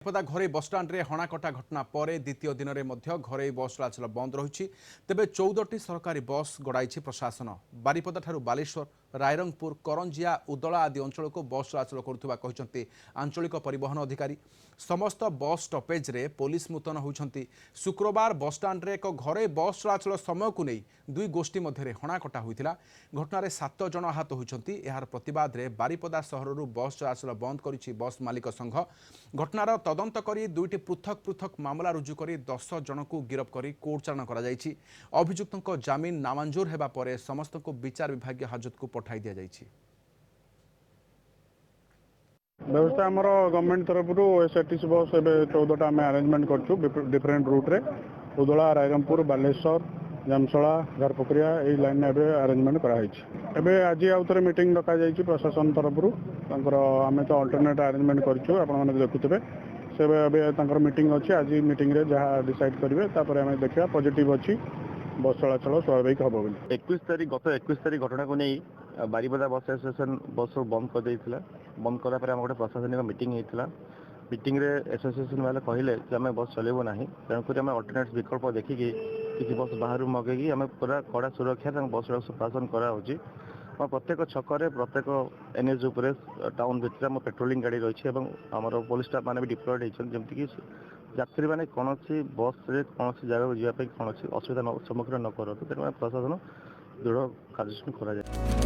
बारिपदा घरे बसस्टाण्ड रे हणाकटा घटना पर द्वितीय दिन में घरे बस चलाचल बंद रही तेज 14टी सरकारी बस गड़ाई प्रशासन। बारिपदा ठारू बालेश्वर, रायरंगपुर, करंजिया, उदला आदि अंचल को बस चलाचल कर आंचलिक परिवहन अधिकारी। समस्त बस स्टपेज रे पुलिस मुतयन होती। शुक्रवार बसस्टाण्ड रे एक घरे बस चलाचल समय को नहीं दुई गोष्ठी मध्य हणाकटा होता। घटन 7 जन आहत होती। यार प्रतिवाद रे बारिपदा सहर बस चलाचल बंद करिछि बस मालिक संघ। घटनार तदंत करी दुईटी पृथक पृथक मामला रुजु करी 10 जन को गिरफ करी कोर्ट चालाण करा जायछि। अभियुक्तों जमीन नामंजूर हेबा परे समस्त को विचार विभाग हाजत को पठाई दिया जायछि। व्यवस्था आमर गवर्नमेंट तरफ एसआरटीसी बस ए 14टा आम आरेंजमेंट कर डिफरेन्ट रूट्रे उदला, रायरंगपुर, बालेश्वर, जामसला, घरपोखरिया यही लाइन में आरेंजमेंट कराई। आज आउ थे मीटिंग डक प्रशासन तरफ आम तो अल्टरनेट आरेंजमेंट कर देखुथे से मीटिंग अच्छी। आज मीटिंग रे जहाँ डिसाइड करेंगे आम देखा पॉजिटिव अच्छी बस चलाचल स्वाभाविक हम बोली। 21 तारीख गत 21 तारीख घटना को नहीं बारिपदा बस एसोसिएशन बस बंद कर देइथिला। बंद करा पर गोटे प्रशासनिक मीटिंग होता। मीटिंग रे एसोसिएशन वाले कहले कि आम बस चलेबो नाही, तेणुक आम अल्टरनेट विकल्प देखिकी किसी बस बाहर मगेगी आम पूरा कड़ा सुरक्षा बस शासन कराऊँगी। प्रत्येक छकरे प्रत्येक एनएच उपरे टाउन भितर आम पेट्रोलिंग गाड़ी रही है। आमर पुलिस स्टाफ मैंने भी डिप्लॉयड होती जमीक यात्री मैंने कौन बस रे कौन जगह जावाई कौन असुविधा सम्मुखीन न करूँ। तेणु प्रशासन दृढ़ कार्यानुष्ठान करा जाए।